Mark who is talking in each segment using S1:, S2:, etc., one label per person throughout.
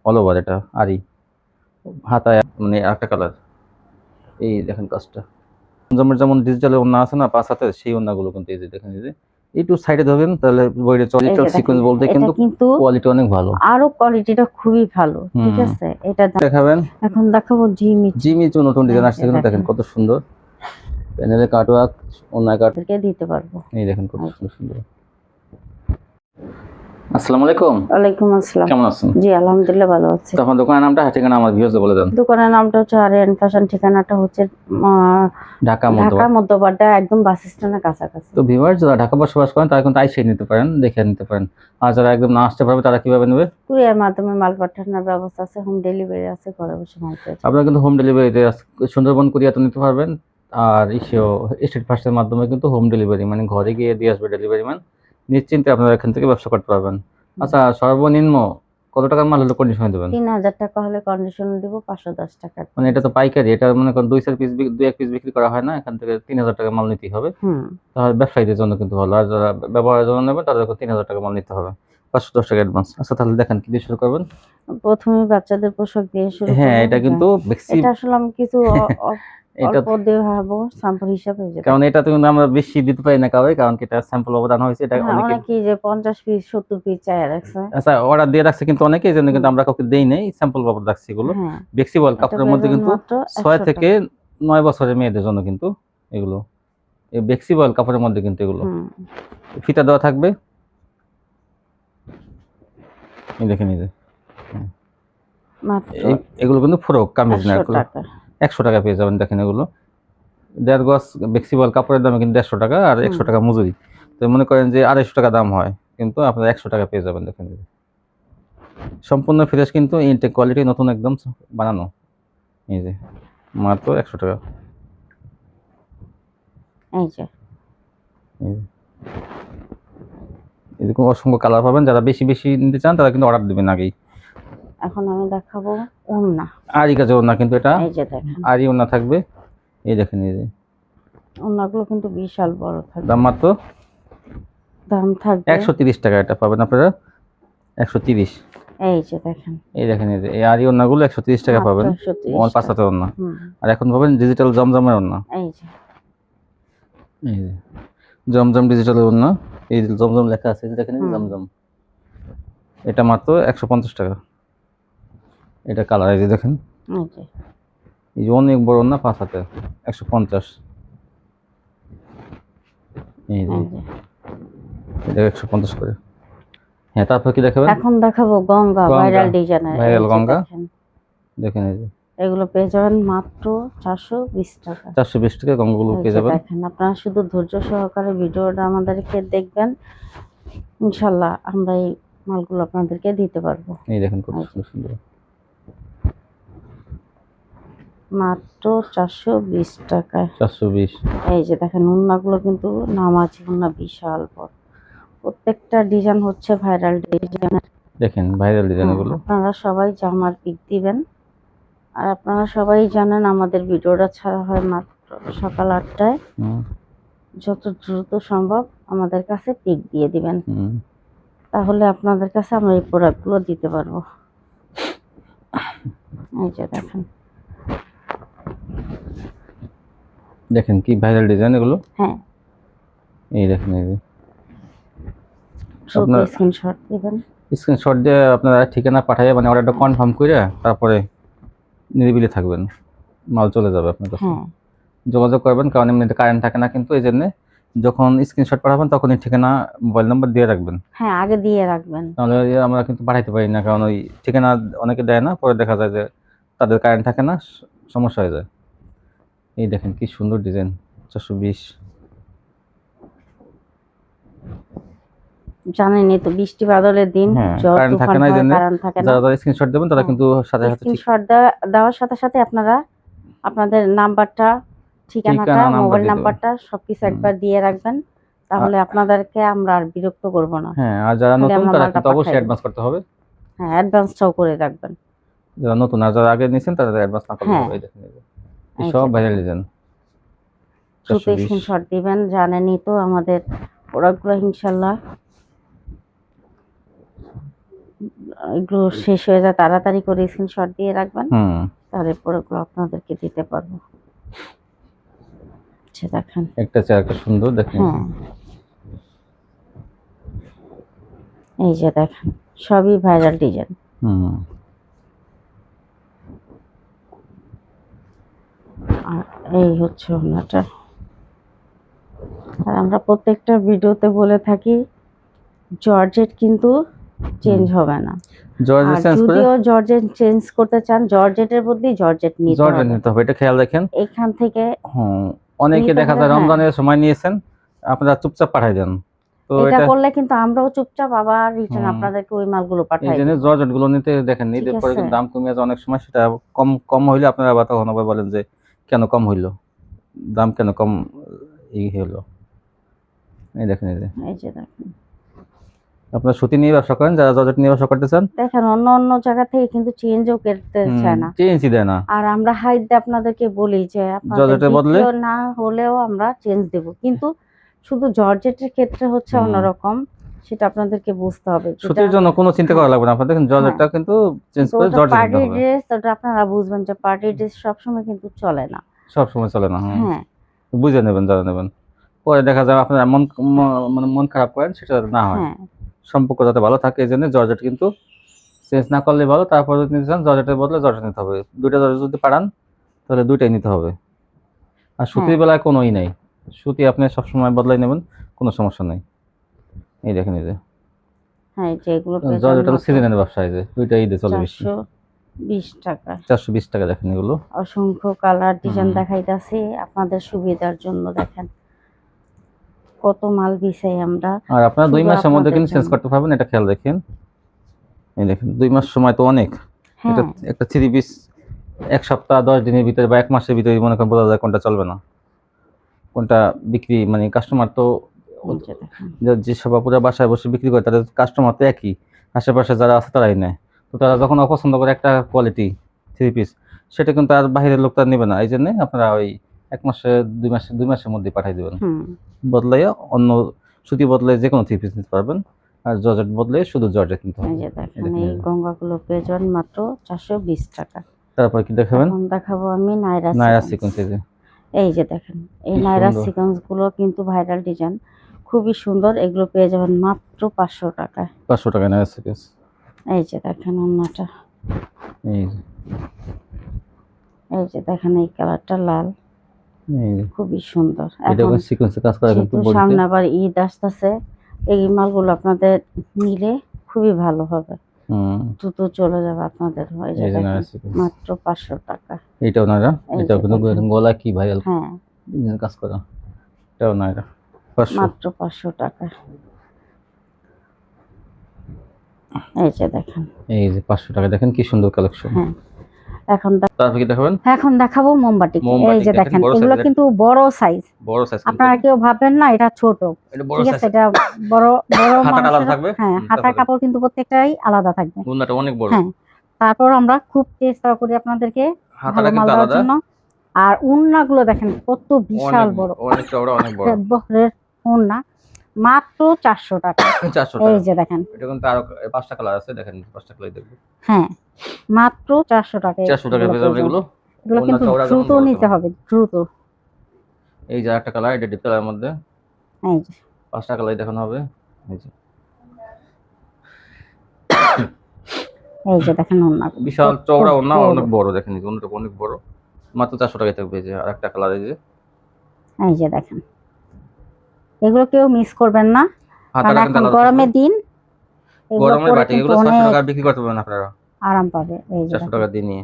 S1: All over এটা আরি হাতায় মানে একটা কালার। এই দেখেন কাজটা জমের যেমন ডিজিটাল ওন্না আছে না 5 হাতের, সেই ওন্নাগুলো কিন্তু এই যে দেখেন, এই যে একটু সাইডে ধরবেন তাহলে বইটা ডিজিটাল সিকোয়েন্স বলতে কিন্তু কোয়ালিটি অনেক ভালো।
S2: আরো কোয়ালিটিটা খুবই ভালো, ঠিক আছে। এটা
S1: দেখাবেন।
S2: এখন দেখাবো
S1: জিমিচু নতুন ডিজাইন আসছে, কিন্তু দেখেন কত সুন্দর প্যানেলে কাটওয়ার্ক, ওন্না কাট
S2: দিতে পারবো।
S1: এই দেখেন কত সুন্দর সুন্দর। আসসালামু আলাইকুম।
S2: ওয়ালাইকুম আসসালাম।
S1: কেমন আছেন?
S2: জি আলহামদুলিল্লাহ ভালো আছি।
S1: তখন দোকানের নামটা ঠিকানা আমার ভিউয়ারদের বলে দেন।
S2: দোকানের নামটা হচ্ছে আরিয়ান ফ্যাশন, ঠিকানাটা হচ্ছে ঢাকা মধ্যপাড়া, একদম বাস স্ট্যান্ডের কাছাকাছি।
S1: তো ভিউয়ার যারা ঢাকা বসবাস করেন তারা কিন্তু আইসে নিতে পারেন, দেখে নিতে পারেন। আর যারা একদম না আসতে পারবে তারা কিভাবে নেবে? কুরিয়ার
S2: মাধ্যমে মাল পাঠানোর ব্যবস্থা আছে, হোম ডেলিভারি আছে, ঘরে বসে মাল পেয়ে
S1: আপনারা কিন্তু হোম ডেলিভারিতে সুন্দরবন কুরিয়াতে নিতে পারবেন। আর স্ট্রিট ফাস্টের মাধ্যমে কিন্তু হোম ডেলিভারি, মানে ঘরে গিয়ে দিয়ে আসবে ডেলিভারি ম্যান, নিশ্চিন্তে আপনারা এখান থেকে ব্যবসা করতে পারবেন। আচ্ছা, সর্বনিম্ন কত টাকার মাল হলে কন্ডিশন দেবেন?
S2: 3000 টাকা হলে কন্ডিশন দেব 510 টাকা।
S1: মানে এটা তো পাইকারি, এটা মনে করেন 2-4 পিস 2-1 পিস বিক্রি করা হয় না, এখান থেকে 3000 টাকা মাল নিতেই হবে। তাহলে ব্যবসায়ীদের জন্য কিন্তু ভালো, আর যারা ব্যবহারের জন্য নেবেন তাদের 3000 টাকা মাল নিতে হবে, 510 টাকা অ্যাডভান্স। আচ্ছা তাহলে দেখেন কি দিয়ে শুরু করবেন?
S2: প্রথমে বাচ্চাদের পোশাক দিয়ে শুরু করব।
S1: হ্যাঁ, এটা কিন্তু
S2: এটা আসলে আমি কিছু এটা দেখাবো স্যাম্পল হিসেবে,
S1: কারণ এটা তো কিন্তু আমরা বেশি দিতে পারি না কাউকে, কারণ কি এটা স্যাম্পল অবদান হয়েছে। এটা
S2: অনেকে যে 50 পিস 70 পিস চাই রাখছে।
S1: আচ্ছা, অর্ডার দিয়ে রাখছে কিন্তু অনেকে, এই জন্য কিন্তু আমরা কাউকে দেই নাই, স্যাম্পল বাবদ রাখছি এগুলো। ফ্লেক্সিবল কাপড়ের মধ্যে কিন্তু 6 থেকে 9 বছরের মেয়েদের জন্য কিন্তু এগুলো, এই ফ্লেক্সিবল কাপড়ের মধ্যে কিন্তু এগুলো ফিতা দেওয়া থাকবে। এই দেখেন, এই যে এগুলো কিন্তু ফ্রক কামিজ না, 100 টাকা পেয়ে যাবেন। দেখেন এগুলো 1.5 গজ ফ্লেক্সিবল কাপড়ের দামে কিন্তু 100 টাকা, আর 100 টাকা মজুরি। তো মনে করেন যে 250 টাকা দাম হয়, কিন্তু আপনারা 100 টাকা পেয়ে যাবেন। দেখেন সম্পূর্ণ ফ্রেশ, কিন্তু ইনটেক কোয়ালিটি, নতুন একদম বানানো। এই যে মাত্র 100 টাকা।
S2: এই যে
S1: এরকম অসংখ্য কালার পাবেন। যারা বেশি বেশি নিতে চান তারা কিন্তু অর্ডার দিবেন আগেই।
S2: এখন আমি দেখাবো ওন্না,
S1: আরি কাজের ওন্না, কিন্তু এটা
S2: এই যে দেখেন
S1: আরি ওন্না থাকবে। এই দেখেন, এই যে
S2: ওন্নাগুলো কিন্তু বিশাল বড় থাকবে।
S1: দাম থাকবে 130 টাকা। এটা পাবেন আপনারা 130।
S2: এই যে দেখেন,
S1: এই দেখেন, এই যে এই আরি ওন্নাগুলো 130 টাকা পাবেন, 5 হাতের ওন্না। আর এখন পাবেন ডিজিটাল জমজমের ওন্না। এই যে জমজম ডিজিটাল ওন্না, এই জমজম লেখা আছে, দেখেন জমজম। এটা মাত্র 150 টাকা। এটা কালার, এই যে দেখেন, এই যে অনেক বড় ওন্না, 5 হাতে 150। এই যে এটা 150 করে। হ্যাঁ, তারপর কি দেখাবেন?
S2: এখন দেখাবো গঙ্গা, ভাইরাল ডিজাইনের।
S1: ভাইরাল গঙ্গা দেখেন, এই যে
S2: এগুলো পেয়ে যাবেন মাত্র 420 টাকা।
S1: 420 টাকা গঙ্গাগুলো পেয়ে যাবেন।
S2: দেখেন, আপনারা শুধু ধৈর্য সহকারে ভিডিওটা আমাদেরকে দেখবেন, ইনশাআল্লাহ আমরা এই মালগুলো আপনাদেরকে দিতে পারবো।
S1: এই দেখেন কত সুন্দর,
S2: মাত্র 420 টাকায়।
S1: 420।
S2: এই যে দেখেন ওন্নাগুলো কিন্তু নামাজি ওন্না, বিশাল বড়। প্রত্যেকটা ডিজাইন হচ্ছে ভাইরাল ডিজাইনের।
S1: দেখেন ভাইরাল ডিজাইনগুলো।
S2: আপনারা সবাই জামার পিক দিবেন। আর আপনারা সবাই জানেন আমাদের ভিডিওটা ছাড়া হয় মাত্র সকাল 8টায়। যত দ্রুত সম্ভব আমাদের কাছে পিক দিয়ে দিবেন, তাহলে আপনাদের কাছে আমরা এই প্রোডাক্টগুলো দিতে পারবো। এই যে দেখেন,
S1: দেখেন কি ভাইরাল ডিজাইন এগুলো।
S2: হ্যাঁ,
S1: এই দেখেন, এই যে
S2: আপনারা স্ক্রিনশট দিবেন,
S1: স্ক্রিনশট দিয়ে আপনারা ঠিকানা পাঠিয়ে, মানে অর্ডারটা কনফার্ম করে তারপরে নিরিবিলি থাকবেন, মাল চলে যাবে আপনার কাছে। যোগাযোগ করবেন, কারণ এমনিতে কারেন্ট থাকে না কিন্তু, এই জন্য যখন স্ক্রিনশট পাঠাবেন তখনই ঠিকানা মোবাইল নাম্বার দিয়ে রাখবেন।
S2: হ্যাঁ, আগে দিয়ে রাখবেন,
S1: তাহলে আমরা কিন্তু পাঠাইতে পারি না, কারণ ওই ঠিকানা অনেকে দেয় না, পরে দেখা যায় যে তাদের কারেন্ট থাকে না, সমস্যা হয়ে যায়। এই দেখেন কি সুন্দর ডিজাইন, 420।
S2: জানেনই তো বৃষ্টি বাদলের দিন,
S1: কারেন্ট থাকে না, এই জন্য যারা স্ক্রিনশট দেবেন তারা কিন্তু সাথে সাথে
S2: স্ক্রিনশট দেওয়ার সাথে সাথে আপনারা আপনাদের নাম্বারটা, ঠিকানাটা, মোবাইল নাম্বারটা সবকিছু একবার দিয়ে রাখবেন, তাহলে আপনাদেরকে আমরা আর বিরক্ত করব না।
S1: হ্যাঁ, আর যারা নতুন তারা কিন্তু অবশ্যই অ্যাডভান্স করতে হবে।
S2: হ্যাঁ, অ্যাডভান্সটাও করে রাখবেন।
S1: যারা নতুন আর যারা আগে নিছেন তারা অ্যাডভান্স না করলে হবে। এই দেখেন, এই সব ভাইরাল ডিজাইন।
S2: স্ক্রিনশট দিবেন, জানেনই তো আমাদের প্রোডাক্টগুলো ইনশাআল্লাহ এগুলো শেষ হয়ে যায় তাড়াতাড়ি করে স্ক্রিনশট দিয়ে রাখবেন,
S1: হুম
S2: তারপরে ওগুলো আপনাদেরকে দিতে পারবো। আচ্ছা দেখেন,
S1: একটা চেয়ার একটা সুন্দর দেখেন।
S2: হ্যাঁ এই যে দেখেন সবই ভাইরাল ডিজাইন।
S1: হুম
S2: আর এই হচ্ছে ওনাটা। আর আমরা প্রত্যেকটা ভিডিওতে বলে থাকি জর্জেট কিন্তু চেঞ্জ হবে না।
S1: জর্জেট
S2: আর
S1: চেঞ্জ করে
S2: যদিও জর্জেট চেঞ্জ করতে চান, জর্জেটের বদলে জর্জেট নিতে
S1: জর্জেট
S2: হবে।
S1: নিতে হবে, এটা খেয়াল রাখেন।
S2: এখান থেকে
S1: হুম অনেকে
S2: নিতে
S1: দেখা
S2: হবে,
S1: যায়
S2: হ্যাঁ।
S1: রমজানের সময় নিয়েছেন, আপনারা চুপচাপ পাঠাই দেন, তো
S2: এটা
S1: এটা
S2: করলে কিন্তু আমরাও চুপচাপ আবার রিটার্ন
S1: হুম,
S2: আপনাদেরকে ওই মালগুলো
S1: এই
S2: পাঠাই
S1: জন্য
S2: দেব।
S1: জর্জেট গুলো নিতে দেখেন, নিতে
S2: ঠিক
S1: পরে
S2: আছে,
S1: কিন্তু দাম কমে যায় অনেক সময়, সেটা কম কম হইলে আপনারা আবার তখন আবার বলেন যে কেন কম হইলো, দাম কেন কম এই হলো। এই দেখেন, এই যে
S2: এই যে দেখেন,
S1: আপনারা সুতি নিয়ে ব্যবসা করেন, যারা জর্জেট নিয়ে ব্যবসা করতে চান
S2: দেখেন অন্য অন্য জায়গা থেকে কিন্তু চেঞ্জও করতে চায় না।
S1: চেঞ্জ দেয় না,
S2: আর আমরা হাইট দিয়ে আপনাদেরকে বলি যে আপনাদের
S1: জর্জেটের বদলে
S2: দ্বিতীয় না হলেও আমরা চেঞ্জ দেব, কিন্তু শুধু জর্জেটের ক্ষেত্রে হচ্ছে
S1: হুম।
S2: অন্যরকম, সেটা আপনাদেরকে বুঝতে হবে।
S1: সুতির জন্য কোনো চিন্তা করা লাগবে না, আপনাদের দেখেন জর্জেটটা কিন্তু চেঞ্জ
S2: কিন্তু
S1: করে
S2: ওটা
S1: জর্জেট
S2: পার্টি
S1: নিতে হবে,
S2: ড্রেস, ওটা আপনারা বুঝবেন যে পার্টি ড্রেস সবসময় কিন্তু চলে না।
S1: সব সময় চলে না।
S2: হ্যাঁ
S1: বুঝে নেবেন যারা নেবেন, পরে দেখা যাবে আপনার এমন মানে মন খারাপ করেন, সেটা যাতে না হয়,
S2: হ্যাঁ
S1: সম্পর্ক যাতে ভালো থাকে, এই জন্য জর্জেট কিন্তু চেঞ্জ না করলে ভালো। তারপর যদি নিতে চান জর্জেটের বদলে জর্জেট নিতে হবে, দুইটা জর্জেট যদি পাঠান তাহলে দুইটাই নিতে হবে। আর সুতির
S2: হ্যাঁ
S1: বেলায় কোনোই নাই, সুতি আপনি সবসময় বদলাই নেবেন, কোনো সমস্যা নেই। এই দেখেন, এই যে
S2: হ্যাঁ, যেগুলো পেয়ে
S1: জর্জেট
S2: যাবেন
S1: হলো সিজনের ব্যবসা, এই যে দুইটাই ঈদে চলে বেশি।
S2: 420 টাকা।
S1: 420 টাকা দেখেন এগুলো।
S2: অসংখ্য কালার ডিজাইন
S1: হুম।
S2: দেখাইতেছি আপনাদের সুবিধার জন্য। দেখেন কত মাল বিছাই আমরা
S1: আর আপনারা 2
S2: শুধু
S1: মাসের মধ্যে
S2: আপনাদের
S1: কিন্তু চেঞ্জ
S2: জন্য।
S1: করতে পারবেন, এটা খেয়াল রাখেন। এই দেখেন 2 মাস সময় তো অনেক, এটা
S2: হ্যাঁ
S1: একটা 3 পিস 1 সপ্তাহ 10 দিনের ভিতরে বা 1 মাসের ভিতরে মনে করেন বোঝা যায় কোনটা চলবে না, কোনটা বিক্রি, মানে কাস্টমার তো
S2: এই যে দেখেন,
S1: যে সব পুরো বাসায় বসে বিক্রি করে তাদের কাস্টমার তো একই, আশেপাশে যারা আছে তারাই নেয়। তো তারা যখন অপছন্দ করে একটা কোয়ালিটি 3 পিস, সেটা কিন্তু আর বাইরের লোক তার নেবে না, এই জন্য আপনারা ওই 1 মাসে 2 মাসের মধ্যে পাঠিয়ে দেবেন।
S2: হুম
S1: বদলাইয়া অন্য সুতি বদলে যে কোনো 3 পিস নিতে পারবেন, আর জর্জেট বদলে শুধু জর্জেট নিতে
S2: এই
S1: হবে।
S2: যে দেখেন
S1: দেখেন,
S2: এই গঙ্গাগুলো পেয়ে যাবেন মাত্র 420 টাকা।
S1: তারপর কি দেখাবেন?
S2: এখন দেখাবো আমি নাইরা
S1: নায়রা
S2: সিকোয়েন্স।
S1: সিকোয়েন্স, এই যে
S2: এই যে দেখেন এই
S1: কি
S2: নাইরা
S1: সুন্দর।
S2: সিকোয়েন্স গুলো কিন্তু ভাইরাল ডিজাইন, খুবই সুন্দর। এগুলো পেয়ে যাবেন মাত্র 500 টাকায়।
S1: 500 টাকা নায়রা সিকোয়েন্স।
S2: এই যে দেখেন অন্যটা,
S1: এই যে,
S2: এই যে দেখেন এই কালারটা লাল,
S1: এই যে
S2: খুবই সুন্দর।
S1: এটা
S2: এখন
S1: সিকোয়েন্সে কাজ করা কিন্তু
S2: যেহেতু
S1: বডিতে।
S2: সামনে আবার ঈদ আসতেছে, এই মালগুলো আপনাদের নিলে খুবই ভালো হবে, দ্রুত চলে যাবে আপনাদের। এই যে
S1: এই যে নায়রা
S2: দেখেন
S1: সিকোয়েন্স,
S2: মাত্র 500 টাকা।
S1: এইটাও নায়রা,
S2: এই
S1: এটাও
S2: যে
S1: কিন্তু
S2: দেখেন,
S1: গলা কি ভাইরাল
S2: হ্যাঁ
S1: কাজ করা, এটাও নায়রা 500।
S2: মাত্র 500 টাকা। এই যে দেখেন,
S1: এই যে 500 টাকা, দেখেন কি সুন্দর কালেকশন।
S2: হ্যাঁ এখন
S1: তারপর কি দেখাবেন?
S2: এখন দেখাবো মোমবাতি। এই
S1: মোমবাতি
S2: যে
S1: দেখেন
S2: দেখেন
S1: বড়
S2: এগুলো
S1: সাইজের,
S2: কিন্তু বড় সাইজ,
S1: বড় সাইজ কিন্তু
S2: আপনারা কেউ ভাববেন না এটা ছোট,
S1: এটা বড়
S2: ঠিক
S1: সাইজ,
S2: আছে। এটা বড় বড়
S1: হাতাটা আলাদা
S2: মানুষের,
S1: থাকবে।
S2: হ্যাঁ হাতার কাপড় কিন্তু প্রত্যেকটাই আলাদা থাকবে।
S1: গুন্নাটা অনেক বড়,
S2: হ্যাঁ তারপর আমরা খুব চেষ্টা করি আপনাদেরকে ভালো
S1: হাতাটা
S2: মাল
S1: কিন্তু
S2: দেওয়ার
S1: আলাদা,
S2: জন্য। আর উন্নাগুলো দেখেন কত বিশাল
S1: অনেক
S2: বড়,
S1: অনেক চওড়া, অনেক বড়।
S2: বহরের উন্না, মাত্র 400 টাকা।
S1: 400
S2: এই
S1: টাকা।
S2: যে দেখেন,
S1: এটা কিন্তু আরো 5টা কালার আছে, দেখেন 5টা কালার দেখবেন।
S2: হ্যাঁ মাত্র 400 টাকা।
S1: 400 টাকা পেয়ে যাবেন এগুলো।
S2: এগুলো
S1: ওন্না
S2: কিন্তু
S1: চওড়া যেমন
S2: দ্রুত
S1: বড়
S2: নিতে
S1: তেমন।
S2: হবে, দ্রুত।
S1: এই যে একটা কালার, এটা ডিপ কালারের মধ্যে,
S2: এই যে
S1: 5টা কালার দেখানো হবে। এই যে
S2: এই যে দেখেন উন্নাগুলো
S1: বিশাল
S2: কত
S1: চওড়া ওন্না,
S2: বড়।
S1: অনেক বড়, দেখেন এই ওন্নাটা অনেক বড়, মাত্র 400 টাকায় থাকবে। এই যে আরেকটা কালার, এই যে
S2: এই যে দেখেন এগুলো কেউ মিস করবেন না, কারণ
S1: হাতাটা কিন্তু
S2: এখন
S1: আলাদা
S2: গরমের
S1: থাকবে।
S2: দিন এগুলো
S1: গরমের
S2: পরে
S1: বাটি
S2: কিন্তু
S1: এগুলো 600
S2: অনেক
S1: টাকা বিক্রি করতে পারবেন আপনারা,
S2: আরাম পাবে। এই যে
S1: 400
S2: দেখেন
S1: টাকা দিয়ে নিয়ে।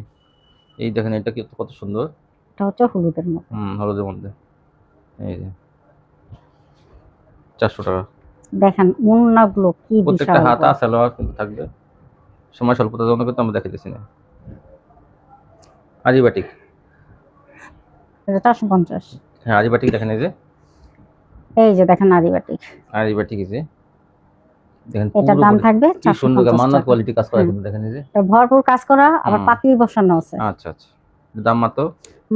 S1: এই দেখেন এটা কি কত সুন্দর,
S2: এটা হচ্ছে হলুদের মতো।
S1: হলুদের মধ্যে। এই যে 400 টাকা।
S2: দেখেন উন্নাগুলো কি
S1: প্রত্যেকটা
S2: বিশাল
S1: হাতা
S2: বড়।
S1: সালোয়ার কিন্তু থাকবে, সময় স্বল্পতার জন্য কিন্তু আমরা দেখাইতেছি না। আরিবাটিক,
S2: এটা 450।
S1: হ্যাঁ আরিবাটিক দেখেন, এই যে
S2: এই যে দেখেন আরিবাটিক,
S1: আরিবাটিক, এই যে দেখেন
S2: এটার
S1: পুরো
S2: দাম
S1: বডি
S2: থাকবে
S1: কি সুন্দর
S2: 450
S1: মান্নাত
S2: টাকা।
S1: কোয়ালিটি কাজ করা কিন্তু দেখেন, এই যে
S2: এটা ভরপুর কাজ করা, আবার পাতি বসানো আছে।
S1: আচ্ছা আচ্ছা, দাম মাত্র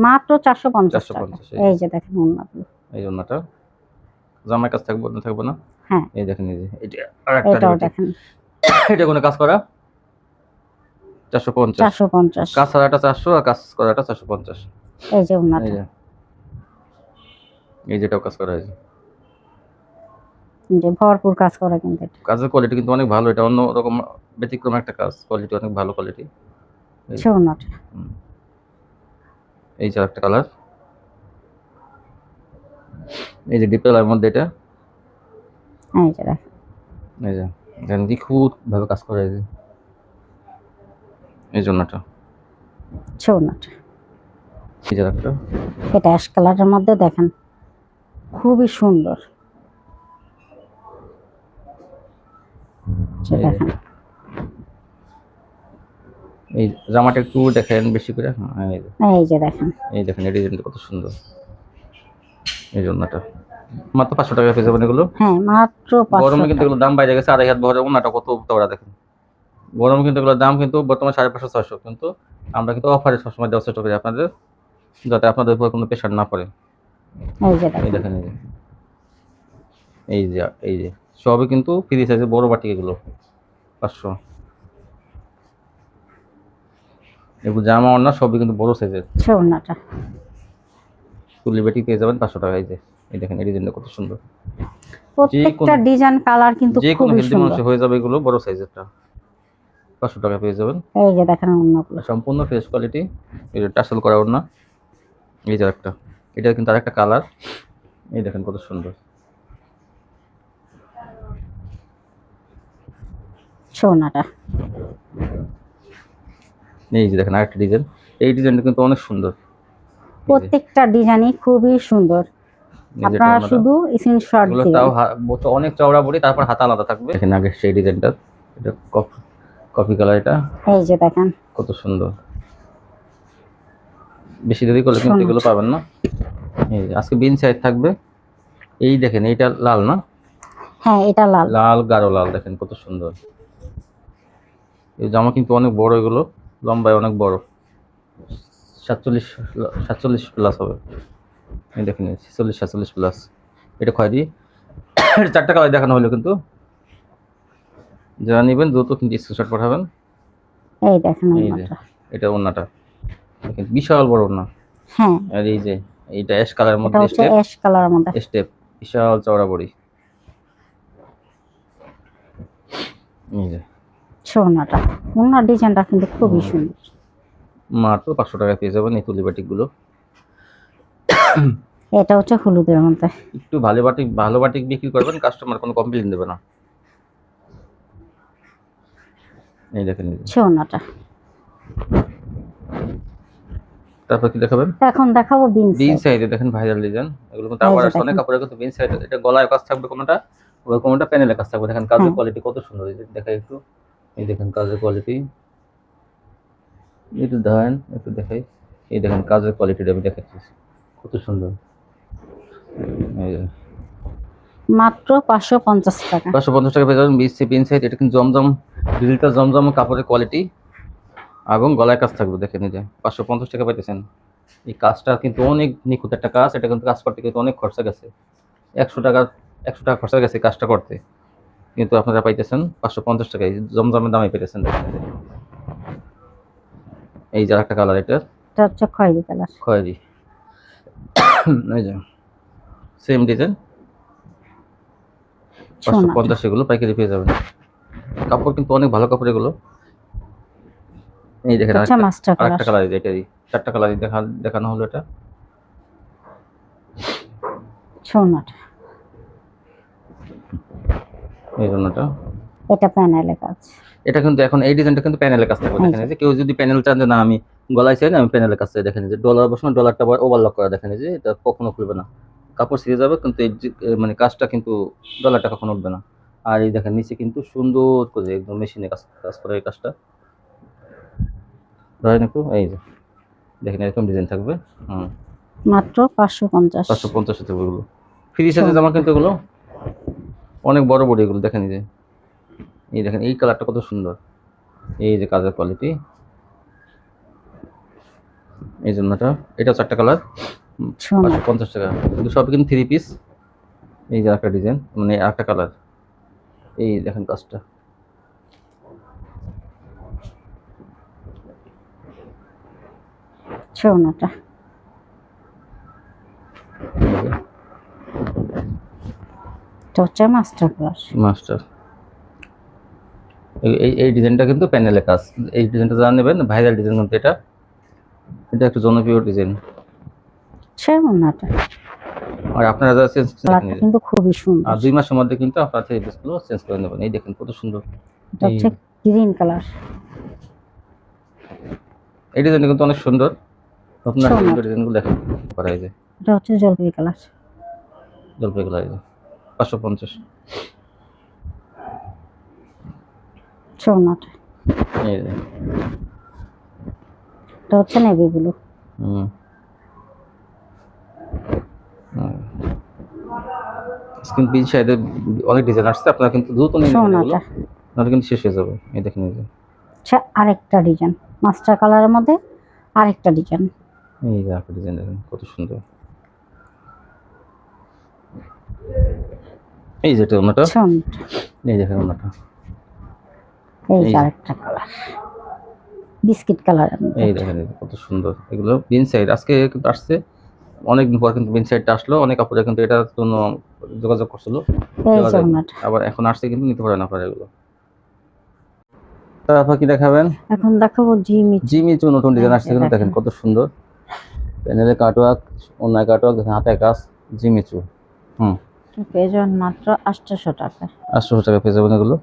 S2: মাত্র 450 টাকা।
S1: 450।
S2: এই যে দেখেন উন্নাগুলো,
S1: এই জন্যটা জামার কাছে থাকবে না, থাকবে না।
S2: হ্যাঁ
S1: এই দেখেন, এই যে এটা আরেকটা
S2: এটাও
S1: আরিবাটিক,
S2: দেখেন
S1: এটা কোনো কাজ করা 450,
S2: 450।
S1: কাজ ছাড়াটা 400 আর কাজ করাটা 450।
S2: এই যে
S1: এই
S2: ওনাটা,
S1: যে এই যেটাও কাজ করা হয়েছে,
S2: যে ভরপুর কাজ করা কিন্তু এটা।
S1: কাজের কোয়ালিটি কিন্তু অনেক ভালো, এটা অন্য রকম ব্যতিক্রম একটা কাজ, কোয়ালিটি অনেক ভালো কোয়ালিটি।
S2: যে ওনাটা,
S1: এই যে একটা কালার, এই যে ডিপ কালারের মধ্যে এটা,
S2: এই যে দেখেন,
S1: এই যে এখানে নিখুঁত ভাবে কাজ করা হয়েছে, এই জন্যটা।
S2: যে ওনাটা,
S1: এই যে একটা,
S2: এটা অ্যাশ কালারের মধ্যে দেখেন, খুবই সুন্দর। যে
S1: এই যে।
S2: দেখেন,
S1: এই জামাটা একটু দেখেন বেশি করে, হ্যাঁ, এই যে,
S2: এই যে দেখেন,
S1: এই দেখেন এই ডিজাইনটা কত সুন্দর, এই জন্যটা। মাত্র 500 টাকা পেয়ে যাবেন এগুলো।
S2: হ্যাঁ মাত্র
S1: গরমে
S2: 500
S1: কিন্তু
S2: টাকা।
S1: এগুলো দাম বাইরে গেছে, 2.5 হাত ভরে ওনাটা কত চওড়া দেখেন। গরমে কিন্তু এগুলোর দাম কিন্তু বর্তমানে 550-600, কিন্তু আমরা কিন্তু অফারে সবসময় দেওয়ার চেষ্টা করি আপনাদের, যাতে আপনাদের উপর কোনো প্রেশার না পড়ে।
S2: এই যে
S1: এই
S2: দেখেন,
S1: দেখেন, এই যে, এই যে সবই কিন্তু ফ্রি সাইজের বড় বাটি এগুলো 500। এগুলো জামা ওড়না সবই কিন্তু বড় সাইজের।
S2: যে ওনাটা,
S1: তুলি বাটি পেয়ে যাবেন 500 টাকা। এই যে, এই দেখেন এই ডিজাইনটা কত সুন্দর,
S2: প্রত্যেকটা ডিজাইন কালার কিন্তু
S1: যে কোনো
S2: খুবই
S1: হেলদি
S2: সুন্দর।
S1: মানুষের হয়ে যাবে এগুলো, বড় সাইজেরটা 500 টাকা পেয়ে যাবেন।
S2: এই যে দেখেন ওড়নাগুলো,
S1: সম্পূর্ণ ফ্রেশ কোয়ালিটি, এই যে টাসেল করা ওড়না। এই যে একটা, এটা কিন্তু আরেকটা কালার, এই দেখেন কত সুন্দর।
S2: যে ওনাটা,
S1: এই যে দেখেন আরেকটা ডিজাইন, এই ডিজাইনটা কিন্তু অনেক সুন্দর।
S2: প্রত্যেকটা ডিজাইনই খুবই সুন্দর।
S1: এই যে
S2: আপনারা
S1: ওড়নাটা।
S2: শুধু স্ক্রিনশট
S1: এগুলো
S2: দিবেন।
S1: তাও অনেক চওড়া বডি, তারপর হাতা আলাদা থাকবে। দেখেন আগে সেই ডিজাইনটা, এটা কফি কালার, এটা
S2: এই যে দেখেন,
S1: কত সুন্দর। বেশি দেরি করলে কিন্তু এগুলো পাবেন না। এই যে আজকে বিন সাইড থাকবে। এই দেখেন এইটা লাল না,
S2: হ্যাঁ এটা লাল।
S1: লাল গাঢ় লাল, দেখেন কত সুন্দর। এই জামা কিন্তু অনেক বড়, এগুলো লম্বায় অনেক বড়, 47 প্লাস হবে। এই দেখেন 46-47 প্লাস। এটা খয়েরি, এটা 4টা কালার দেখানো হলো, কিন্তু যারা নেবেন দ্রুত কিন্তু স্ক্রিনশট পাঠাবেন।
S2: এই দেখেন
S1: এই যে
S2: ওড়নাটা,
S1: এটা ওড়নাটা, দেখেন বিশাল বড় ওড়না।
S2: হ্যাঁ
S1: আর এই যে এইটা অ্যাশ কালারের
S2: এটা
S1: মধ্যে
S2: হচ্ছে অ্যাশ কালারের মধ্যে।
S1: স্টেপ, বিশাল চওড়া বড়ি। এই যে
S2: যে ওড়নাটা, ওড়নার ডিজাইনটা কিন্তু খুবই সুন্দর।
S1: মাত্র 500 টাকা পেয়ে যাবেন এই তুলি বাটিকগুলো।
S2: এটা হচ্ছে হলুদের মধ্যে।
S1: একটু ভালো বাটিক বিক্রি করবেন, কাস্টমার কোনো কমপ্লেইন দেবে না। এই দেখেন এই যে।
S2: যে ওড়নাটা,
S1: তারপর কি দেখাবেন?
S2: এখন দেখাবো
S1: বিন
S2: বিন
S1: সাইডে দেখেন ভাইরাল ডিজাইন, এগুলো কিন্তু আবার আসছে অনেক কাপড়ে, কিন্তু বিন সাইডে এটা গলায় কাজ থাকবে কোনটা, ওই কোনটা প্যানেলে কাজ থাকবে। দেখেন কাজের কোয়ালিটি কত সুন্দর, এই যে দেখাই একটু, এই দেখেন কাজের কোয়ালিটি, একটু ধরেন একটু দেখাই, এই দেখেন কাজের কোয়ালিটিটা আমি দেখাচ্ছি কত সুন্দর। এই যে
S2: মাত্র 550 টাকা।
S1: 550 টাকা পেয়ে যাবেন বিসি বিন সাইড। এটা কিন্তু জমজম, ডিজিটাল জমজম কাপড়ের কোয়ালিটি এবং গলায় কাজ থাকবে। দেখেন এই যে 550 টাকা পাইতেছেন। এই কাজটা কিন্তু অনেক নিখুঁত একটা কাজ, এটা কিন্তু কাজ করতে কিন্তু অনেক খরচা গেছে, 100 টাকা খরচা গেছে কাজটা করতে, কিন্তু আপনারা পাইতেছেন 550 টাকায়, জমজমের দামে পেতেছেন। দেখেন এই যে একটা কালার, এটা
S2: এটা হচ্ছে খয়েরি কালার।
S1: খয়েরি, এই যে সেম ডিজাইন 550, এগুলো পাইকারি পেয়ে যাবেন। কাপড় কিন্তু অনেক ভালো কাপড় এগুলো। এই দেখেন আরেকটা কালার, এটারই 4টা কালার দেখানো হলো। এটা
S2: সোনাটা,
S1: এই জন্যটা,
S2: এটা প্যানেলে কাজ।
S1: এটা কিন্তু এখন এই ডিজাইনটা কিন্তু প্যানেলের কাজ থাকবে। দেখেন যে কেউ যদি প্যানেল চান যে না আমি গলায় চাই না, আমি প্যানেলের কাজ চাই, দেখেন যে ডলার বসানো, ডলারটা ওভারলক করা, দেখেন যে এটা কখনো খুলবে না, কাপড় ছিঁড়ে যাবে, কিন্তু এই মানে কাজটা কিন্তু ডলারটা কখনো উঠবে না। আর এই দেখেন নিচে কিন্তু সুন্দর করে একদম মেশিনে কাজ করে এই কাজটা, ধরেন একটু, এই যে দেখেন এরকম ডিজাইন থাকবে।
S2: মাত্র 550
S1: থাকবে এগুলো ফ্রি সাইজের জামা, কিন্তু এগুলো অনেক বড় বড় এগুলো। দেখেন এই দেখেন এই কালারটা কত সুন্দর, এই যে কাজের কোয়ালিটি, এই জন্যটা। এটা 4টা কালার 550 টাকা, কিন্তু সব কিন্তু 3 পিস। এই যে একটা ডিজাইন, মানে একটা কালার, এই দেখেন কাজটা
S2: হচ্ছে ওনাটা। এটা হচ্ছে মাস্টার কালার।
S1: মাস্টার এই ডিজাইনটা কিন্তু প্যানেলে কাজ। এই ডিজাইনটা যারা নেবেন ভাইরাল ডিজাইন, কিন্তু এটা এটা একটু জনপ্রিয় ডিজাইন।
S2: হচ্ছে ওনাটা।
S1: আর আপনারা যারা চেঞ্জ
S2: কালারটা কিন্তু খুবই সুন্দর।
S1: আর 2 মাসের মধ্যে কিন্তু আপনারা এই ড্রেসগুলো চেঞ্জ করে নেবেন। এই দেখেন কত সুন্দর।
S2: এটা হচ্ছে গ্রিন কালার।
S1: এই ডিজাইনটা কিন্তু অনেক সুন্দর। আপনারা
S2: সুন্দর।
S1: এই ডিজাইনগুলো দেখেন করা এই যে
S2: এটা হচ্ছে জলপাই কালার।
S1: জলপাই কালার, 550।
S2: ওনাটা।
S1: এই যে
S2: এটা হচ্ছে নেভি ব্লু।
S1: স্ক্রিন পিন সাইডে অনেক ডিজাইন আসছে, আপনারা কিন্তু দ্রুত নিয়ে নেবেন এগুলো,
S2: ওনাটা।
S1: নাহলে কিন্তু শেষ হয়ে যাবে। এই দেখেন এই যে
S2: আচ্ছা, আরেকটা ডিজাইন মাস্টার কালারের মধ্যে আরেকটা ডিজাইন।
S1: এই যে একটা ডিজাইন দেখেন কত সুন্দর। এই যে এটা ওনাটা, এই দেখেন ওনাটা।
S2: এই যে আরেকটা কালার বিস্কিট কালার।
S1: এই দেখেন এই যে কত সুন্দর। এগুলো পিন সাইড আজকে কিন্তু আসছে, অনেকদিন পর কিন্তু পিন সাইডটা আসলো। অনেক আপুরা কিন্তু এটার জন্য যোগাযোগ করছিল, আবার এখন আসছে কিন্তু নিতে পারে না পারে এগুলো। তারপর কি দেখাবেন?
S2: এখন দেখাবো
S1: জিমিচু নতুন ডিজাইন আসছে কিন্তু দেখেন কত সুন্দর। প্যানেলে কাটওয়ার্ক, অন্যায় কাটওয়ার্ক, দেখেন হাতে কাজ, জিমিচু।
S2: পেয়ে যাবেন মাত্র 800 টাকা।
S1: 800 টাকা পেয়ে যাবেন এগুলো।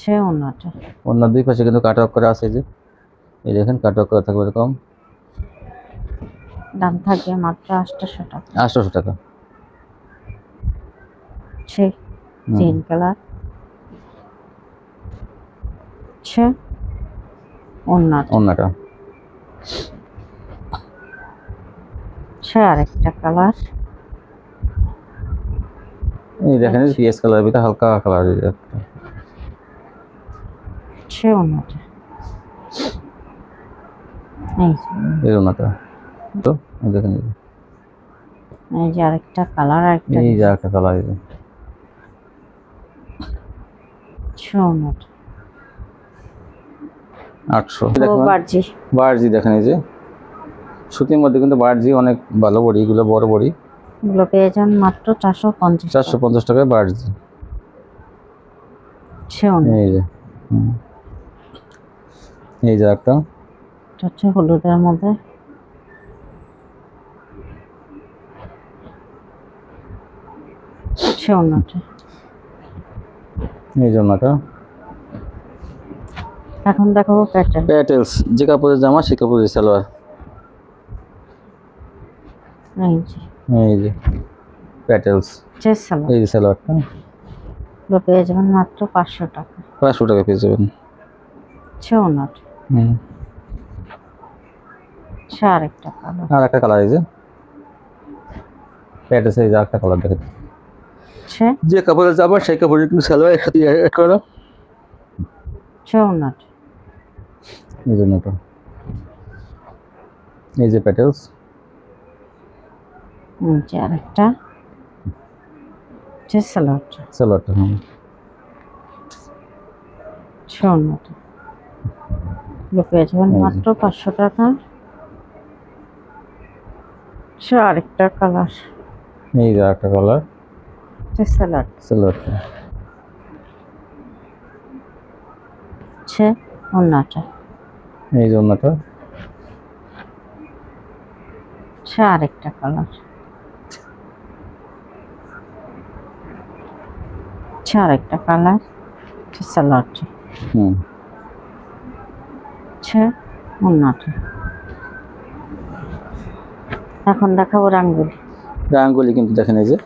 S2: সে ওনাটা।
S1: অন্য দুই পাশে কিন্তু কাটওয়ার্ক করা আছে, যে এই দেখেন কাটওয়ার্ক করা থাকবে এরকম।
S2: দাম থাকবে মাত্র 800 টাকা।
S1: 800 টাকা।
S2: সে গ্রিন কালার। সে ওনাটা। সে আরেকটা কালার।
S1: এই দেখেন পিএস কালার, এটা হালকা কালার। এই একটা
S2: সে ওনাটা।
S1: এই ওনাটা তো দেখেন
S2: এই যে আরেকটা কালার।
S1: এই যে আরেকটা কালার। এই যে
S2: সে ওনাটা
S1: 800। দেখেন বার্জি দেখেন, এই যে সুতির মধ্যে কিন্তু বার্জি অনেক ভালো বড়ি, এগুলো বড় বড়ি।
S2: এগুলো পেয়ে যান মাত্র 450
S1: টাকায় বার্জি। এই যে এই যে একটা
S2: হচ্ছে হলুদের মধ্যে।
S1: এই জন্যটা।
S2: এখন দেখাবো
S1: প্যাটেলস, যে কাপড়ের জামা সে কাপড়ের সালোয়ার। এই যে প্যাটেলস, এই যে সালোয়ারটা
S2: পেয়ে যাবেন মাত্র 500 টাকা।
S1: 500 টাকা পেয়ে যাবেন।
S2: আরেকটা কালার।
S1: আর একটা কালার, এই যে প্যাটেলস, এই যে একটা কালার দেখেন। যে কাপড়ের জামা সেই কাপড়ের কিন্তু সালোয়ার একসাথে অ্যাড করা। এই জন্যটা। এই যে প্যাটেলস,
S2: আরেকটা
S1: সালোয়ারটা।
S2: পেয়ে যাবেন মাত্র 500 টাকা। আরেকটা কালার।
S1: এই যে আরেকটা কালার, সালোয়ারটা।
S2: ওনাটা।
S1: এই যে ওনাটা।
S2: আরেকটা কালার। আরেকটা কালার, সালোয়ারটা। ওনাটা। এখন দেখাবো রাঙ্গুলি
S1: কিন্তু দেখেন এই যে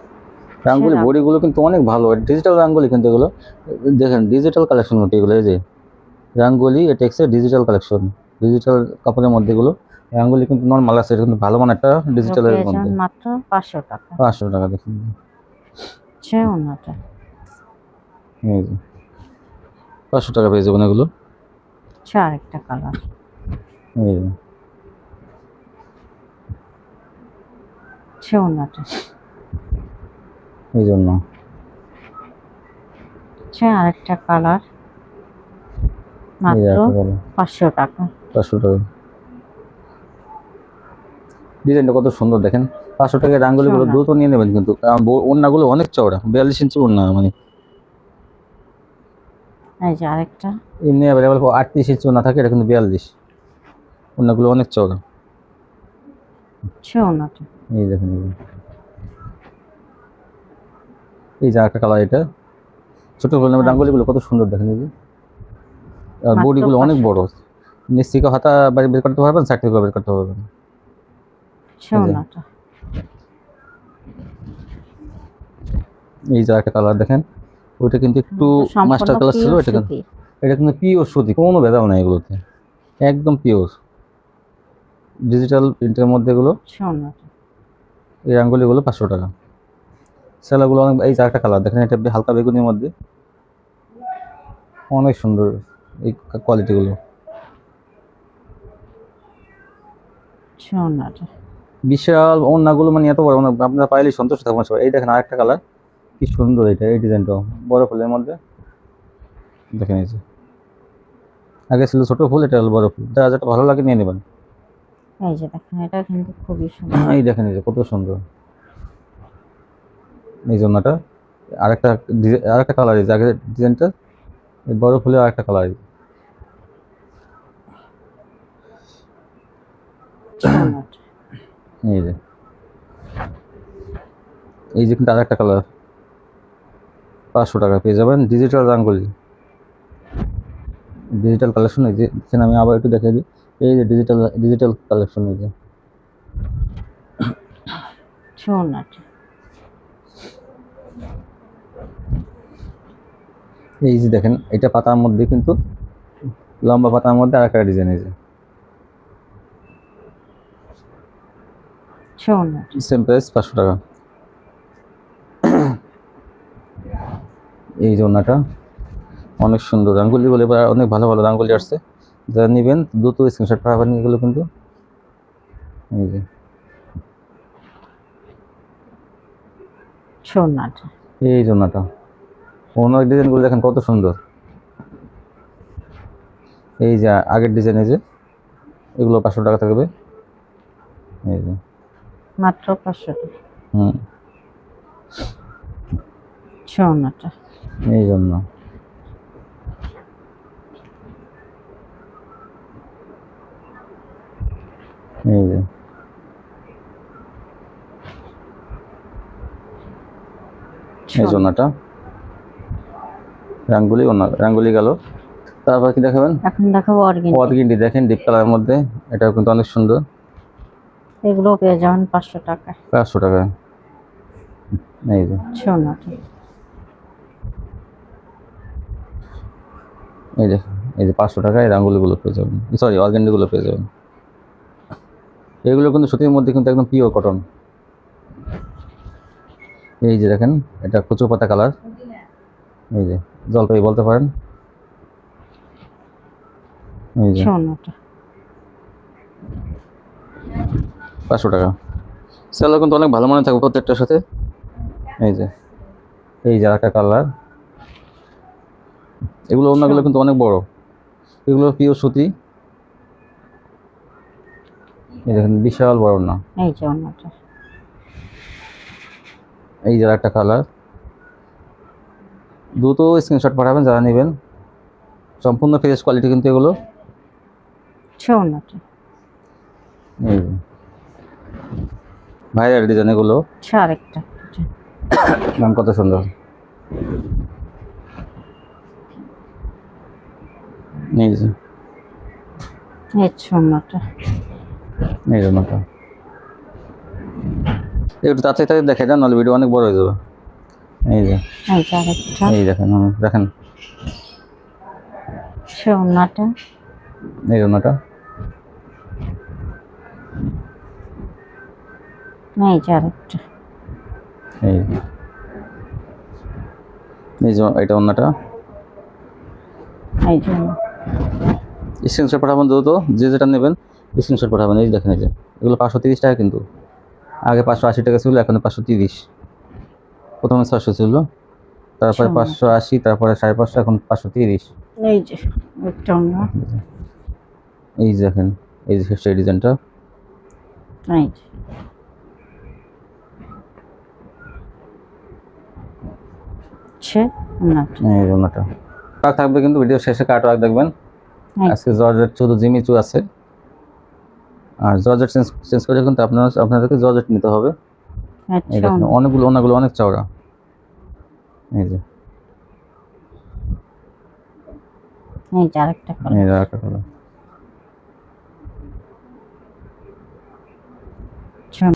S1: রাঙ্গুলি বড়িগুলো কিন্তু অনেক ভালো, ডিজিটাল রাঙ্গুলি কিন্তু এগুলো দেখেন, ডিজিটাল কালেকশন হচ্ছে এগুলো। এই যে রাঙ্গুলি এটেক্সের ডিজিটাল কালেকশন, ডিজিটাল কাপড়ের মধ্যে এগুলো। রাঙ্গুলি কিন্তু নরমাল আছে, কিন্তু ভালো মানেরটা ডিজিটালের মধ্যে
S2: মাত্র 500 টাকা।
S1: 500 টাকা দেখুন।
S2: ওনাটা।
S1: এই যে 500 টাকা পেয়ে যাবেন এগুলো।
S2: আরেকটা কালার।
S1: এই যে
S2: ওনাটা।
S1: এই জন্য
S2: আরেকটা কালার মাত্র 500 টাকা।
S1: 500 টাকা। ডিজাইনটা কত সুন্দর দেখেন। 500 টাকায় রাঙ্গুলিগুলো দ্রুত নিয়ে নেবেন কিন্তু, কারণ ওড়নাগুলো অনেক চওড়া, 42 ইঞ্চি ওড়না। মানে
S2: এই যে আরেকটা
S1: এমনি অ্যাভেলেবল 38 ইঞ্চি ওড়না থাকে, এটা কিন্তু 42। ওড়নাগুলো অনেক চওড়া।
S2: ওড়নাটা
S1: এই দেখেন, এই যে একটা কালার, এটা ছোট রাঙ্গুলিগুলো কত সুন্দর দেখেন। এই যে আর বডিগুলো অনেক বড়, নিচ থেকে হাতা বাইরে বের করতে পারবেন, সাইড থেকে বের করতে পারবেন।
S2: ওড়নাটা
S1: এই যে একটা কালার দেখেন, ওইটা কিন্তু একটু মাস্টার কালার ছিল, এটা কিন্তু পিওর সুতি, কোনো ভেজাল নাই এগুলোতে, একদম পিওর ডিজিটাল প্রিন্টের মধ্যে এগুলো। এই রাঙ্গুলিগুলো 500 টাকা। সেলাগুলো অনেক, এই যে একটা কালার দেখেন, এটা হালকা বেগুনির মধ্যে, অনেক সুন্দর এই কোয়ালিটিগুলো। বিশাল ওড়নাগুলো, মানে এত বড়, মানে আপনারা পাইলে সন্তুষ্ট থাকবেন সবাই। এই দেখেন আরেকটা কালার, কি সুন্দর এটা, এই ডিজাইনটাও বড় ফুলের মধ্যে দেখেন। এই যে আগে ছিল ছোট ফুল, এটা হলো বড় ফুল, যার যেটা ভালো লাগে নিয়ে নেবেন।
S2: এই যে দেখেন, এটা কিন্তু খুবই সুন্দর।
S1: এই দেখেন, এই যে কত সুন্দর এই জন্যটা। আরেকটা কালার, এই যে আগের ডিজাইনটা, বড় ফুলের আরেকটা কালার। এই যে, এই যে কিন্তু আরেকটা কালার, 500 টাকা পেয়ে যাবেন। ডিজিটাল রাঙ্গুলি, ডিজিটাল কালেকশন। এই যে আমি আবার একটু দেখে দিই, এই যে ডিজিটাল কালেকশন। এই যে এই যে দেখেন, এটা পাতার মধ্যে কিন্তু, লম্বা পাতার মধ্যে আরেকটা ডিজাইন। এই যে সেম প্রাইস 500 টাকা। এই যে ওড়নাটা অনেক সুন্দর, রাঙ্গুলিগুলো এবার অনেক ভালো ভালো রাঙ্গুলি আসছে, যারা নেবেন দ্রুত স্ক্রিনশট পাঠাবেন এগুলো কিন্তু। এই যে এই ওড়নাটা, ওনার ডিজাইনগুলো দেখেন কত সুন্দর। এই যে আগের ডিজাইন, এই যে এগুলো 500 টাকা থাকবে। এই যে
S2: মাত্র 500 টাকা।
S1: এই জন্য এই যে এই জন্যটা রাঙ্গুলি গেল। তারপর কি দেখাবেন?
S2: এখন দেখাবো
S1: অর্গেন্ডি। দেখেন ডিপ কালারের মধ্যে, এটাও কিন্তু অনেক সুন্দর।
S2: এগুলো পেয়ে যাবেন 500 টাকা।
S1: 500 টাকা। এই যে এই যে 500 টাকায় রাঙ্গুলিগুলো পেয়ে যাবেন, সরি অর্গেন্ডিগুলো পেয়ে যাবেন। এগুলো কিন্তু সুতির মধ্যে কিন্তু একদম পিওর কটন। এই যে দেখেন, এটা কচু পাতা কালার, এই যে জলপাই বলতে পারেন। এই যে 500 টাকা। সেলো কিন্তু অনেক ভালো মনে থাকবে প্রত্যেকটার সাথে। এই যে একটা কালার, এগুলো ওড়নাগুলো কিন্তু অনেক বড়, এগুলো পিওর সুতি। এই দেখেন বিশাল বড় ওড়না। এই যে একটা কালার, দ্রুত স্ক্রিনশট পাঠাবেন যারা নেবেন, সম্পূর্ণ ফ্রেশ কোয়ালিটি কিন্তু এগুলো। এই যে ভাইরাল ডিজাইন এগুলো,
S2: আরেকটা
S1: নাম কত সুন্দর। এই যে এই জন্যটা একটু তাড়াতাড়ি দেখে যান, নাহলে ভিডিও অনেক বড় হয়ে যাবে। এই যে এই দেখেন, দেখেন এই জন্যটা। এই যে এটা ওড়নাটা। স্ক্রিনশট পাঠাবেন দ্রুত, যে যেটা নেবেন স্ক্রিনশট পাঠাবেন। এই দেখেন, এই যে এগুলো 530 টাকা, কিন্তু আগে 580 টাকা ছিল, এখন 530। প্রথমে 600 ছিল, তারপরে 580, তারপরে 550, এখন 530।
S2: এই যে
S1: এই যে দেখেন, এই যে সেই ডিজাইনটা,
S2: রাইট ওন্নাটা।
S1: এই ওন্নাটা থাকবে কিন্তু ভিডিও শেষে কাটওয়ার্ক দেখবেন। আজকে জর্জেট শুধু জিমিচু আছে, আর জর্জেট চেঞ্জ করে কিন্তু আপনাদেরকে জর্জেট নিতে হবে। এই দেখুন অনেকগুলো ওন্নাগুলো অনেক চওড়া। এই যে
S2: আরেকটা কালার।
S1: এই আরেকটা কালার।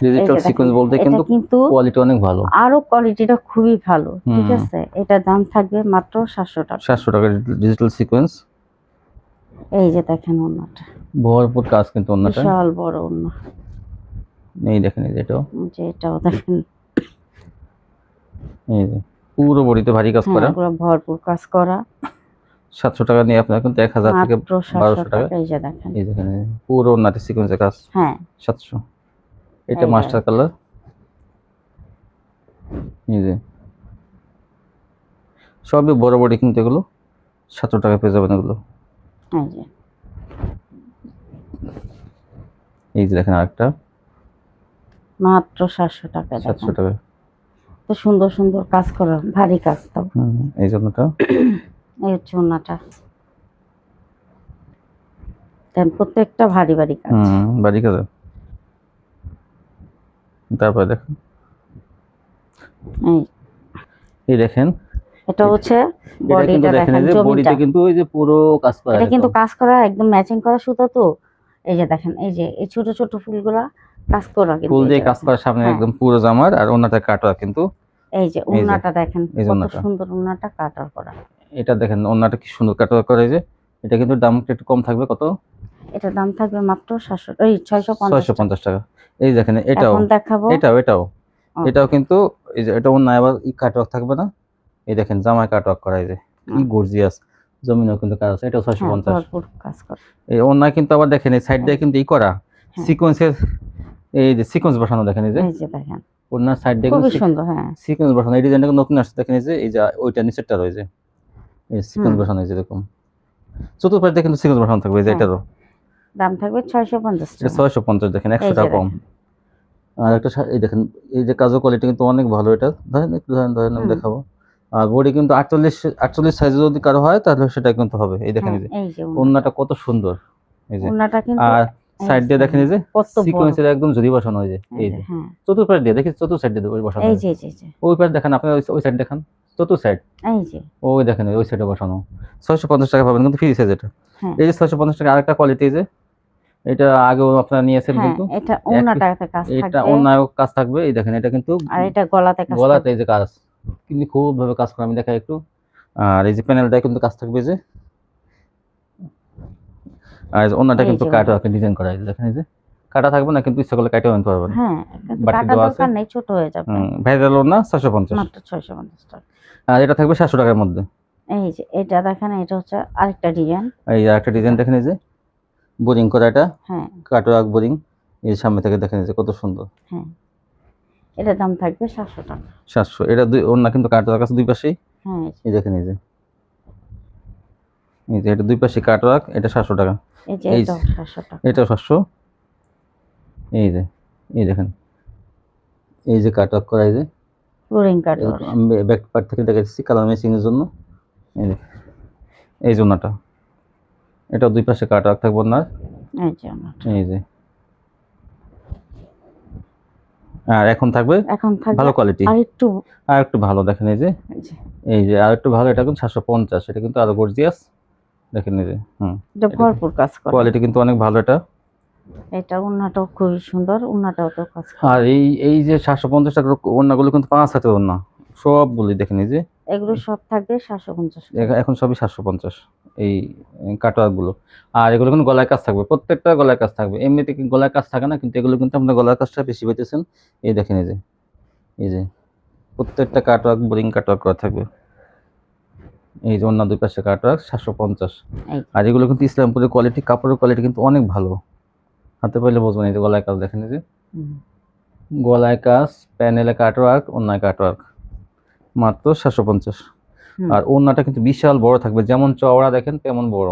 S1: ডিজিটাল সিকোয়েন্স বলতে কিন্তু কোয়ালিটি অনেক ভালো,
S2: আরো কোয়ালিটিটা খুবই ভালো। ঠিক আছে, এটা দাম থাকবে মাত্র 700 টাকা।
S1: 700 টাকা ডিজিটাল সিকোয়েন্স।
S2: এই যে দেখেন ওন্নাটা
S1: ভরপুর কাজ কিন্তু ওন্নাটা,
S2: বিশাল বড় ওন্না।
S1: এই দেখেন এই যে
S2: এটাও দেখেন,
S1: এই যে পুরো বডিতে ভারী কাজ করা,
S2: পুরো ভরপুর কাজ করা।
S1: 700 টাকা নিয়ে আপনারা কিন্তু 1000 থেকে 1200 টাকা।
S2: এই যে দেখেন,
S1: এই দেখেন পুরো ওন্নাতে সিকোয়েন্সের কাজ। 700। এটা মাস্টার কালার। এই যে সবই বড় বডি কিন্তু এগুলো 700 টাকা পেয়ে যাবেন এগুলো। এই যে দেখেন আরেকটা
S2: মাত্র 700 টাকা।
S1: 700 টাকা।
S2: তো সুন্দর সুন্দর কাজ করা, ভারী কাজ। তো
S1: এই জন্যটা
S2: এই হচ্ছে ওন্নাটা, দেন প্রত্যেকটা ভারী ভারী কাজ।
S1: ভারী কাজ। তারপরে দেখেন এই দেখেন,
S2: এটা হচ্ছে
S1: বডিটা দেখেন, এই যে বডিতে কিন্তু ওই যে পুরো কাজ করা,
S2: এটা কিন্তু কাজ করা একদম ম্যাচিং করা সুতা। তো এই যে দেখেন, এই যে এই ছোট ছোট ফুলগুলা কাজ করা, কিন্তু
S1: ফুল দিয়ে কাজ করা সামনে একদম পুরো জামার, আর ওন্নাটা কাটা কিন্তু।
S2: এই যে ওন্নাটা দেখেন কত সুন্দর, ওন্নাটা কাটার করা।
S1: এটা দেখেন ওন্নাটা কি সুন্দর কাটা করা। এই যে এটা কিন্তু দাম একটু কম থাকবে। কত?
S2: এটা দাম থাকবে মাত্র 650
S1: টাকা। এই দেখেন এটাও
S2: দেখাবো,
S1: এটাও কিন্তু এই যে এটা ওন্না আবার কাটওয়ার্ক থাকবে না। এই দেখেন জামায় কাটওয়ার্ক করা, এই যে কি গর্জিয়াস, জমিনও কিন্তু কাজ আছে। এটা 650
S2: ভরপুর কাজ করা।
S1: এই ওন্না কিন্তু আবার দেখেন এই সাইড দিয়ে কিন্তু করা সিকোয়েন্সের, এই যে সিকোয়েন্স বসানো দেখেন, এই যে
S2: দেখেন
S1: ওন্নার সাইড দিয়ে
S2: খুব সুন্দর
S1: সিকোয়েন্স বসানো। এই ডিজাইনটা নতুন আসছে দেখেন, এই যে ওইটা নিচেরটা রয়েছে এই সিকোয়েন্স বসানো, এই যে এরকম চতুর্পাশে কিন্তু সিকোয়েন্স বসানো থাকবে। এই যে এটারও
S2: দাম থাকবে 650
S1: টাকা। 650 দেখেন 100 টাকা কম। আর একটা এই দেখেন এই যে কাজের কোয়ালিটি কিন্তু অনেক ভালো। এটা ধরেন একটু ধরেন আমি দেখাবো। আর বডি কিন্তু 48 সাইজে যদি কারো হয় তাহলে সেটা কিন্তু হবে। এই দেখেন এই যে ওন্নাটা কত সুন্দর। এই যে
S2: ওন্নাটা কিন্তু
S1: আর সাইড দিয়ে দেখেন এই যে সিকোয়েন্সের একদম জড়ি বসানো, এই যে এই যে চতুর্পাশ দিয়ে দেখি, চতুর সাইড দিয়ে বসানো।
S2: এই যে
S1: ওই পাশ দেখেন আপনি, ওই সাইড দেখেন চতুর সাইড,
S2: এই যে
S1: ওই দেখেন ওই সাইডে বসানো। 650 টাকা পাবেন কিন্তু ফ্রি সাইজ। এটা এই যে 650 টাকা। আরেকটা কোয়ালিটি, যে এটা আগেও আপনারা নিয়েছেন কিন্তু
S2: এটা ওন্নাটাতে কাজ থাকবে,
S1: এটা ওন্নায়ও কাজ থাকবে। এই দেখেন এটা কিন্তু
S2: আর এটা গলাতে কাজ,
S1: গলাতে এই যে কাজ কিন্তু খুব ভাবে কাজ করে, আমি দেখাই একটু। আর এই যে প্যানেলটা কিন্তু কাজ থাকবে, যে আর ওন্নাটা কিন্তু কাটা ডিজাইন করা। এই দেখেন এই যে কাটা থাকবে না, কিন্তু ইচ্ছা করলে কাটাও আনতে পারবেন।
S2: কাটা দরকার নেই, ছোট হয়ে যাবে।
S1: ভাইরাল ওন্না 650,
S2: মাত্র 650 টাকা।
S1: আর এটা থাকবে 700 টাকার মধ্যে।
S2: এই যে এটা দেখেন, এটা হচ্ছে আরেকটা ডিজাইন।
S1: এই আরেকটা ডিজাইন দেখেন, এই যে বোরিং করা, এটা কাটওয়ার্ক বোরিং। এই সামনে থেকে দেখেন যে কত সুন্দর।
S2: এটা দাম থাকবে 700 টাকা।
S1: 700। এটা ওন্না কিন্তু কাটওয়ার্ক আছে দুই পাশেই। এই দেখেন এই যে এটা দুই পাশে কাটওয়ার্ক। এটা 700 টাকা।
S2: এই যে এটাও 700 টাকা।
S1: এটাও 700। এই যে এই দেখেন এই যে কাটওয়ার্ক করা, এই যে
S2: বোরিং কাটওয়ার্ক।
S1: আমি ব্যাক পার্ট থেকে দেখাচ্ছি কালার ম্যাচিং এর জন্য। এই যে এই জন্যটা এটা দুই পাশে কাটওয়ার্ক থাকবে না। এই যে আর এখন থাকবে ভালো কোয়ালিটি, আর একটু ভালো দেখেন। এই যে আর একটু ভালো, এটা কিন্তু 750। এটা কিন্তু আরো গর্জিয়াস দেখেন। এই যে
S2: এটা ভরপুর কাজ করা,
S1: কোয়ালিটি কিন্তু অনেক ভালো।
S2: এটা ওন্নাটাও খুব সুন্দর, ওন্নাটাও তো কাজ করা।
S1: আর এই যে 750 টাকার ওন্নাগুলো কিন্তু 5 হাতের ওন্না সবগুলি দেখেন। এই যে
S2: এগুলো সব থাকবে 750।
S1: এখন সবই 750 এই কাটওয়ার্ক গুলো। আর এগুলো কিন্তু গলায় কাজ থাকবে, প্রত্যেকটা গলায় কাজ থাকবে। এমনিতে গলায় কাজ থাকে না, কিন্তু এগুলো কিন্তু আপনার গলার কাজটা বেশি পেতেছেন। এই দেখেন এই যে প্রত্যেকটা কাটওয়ার্ক বোরিং কাটওয়ার্ক করা থাকবে। এই যে অন্য দুই পাশে কাটওয়ার্ক 750। আর এগুলো কিন্তু ইসলামপুরের কোয়ালিটি, কাপড়ের কোয়ালিটি কিন্তু অনেক ভালো। হাতে পাইলে বুঝবেন। এই যে গলায় কাজ দেখেন, এই যে গলায় কাজ, প্যানেলে কাটওয়ার্ক, অন্যায় কাটওয়ার্ক, মাত্র 750। আর ওন্নাটা কিন্তু বিশাল বড় থাকবে, যেমন চওড়া দেখেন তেমন বড়।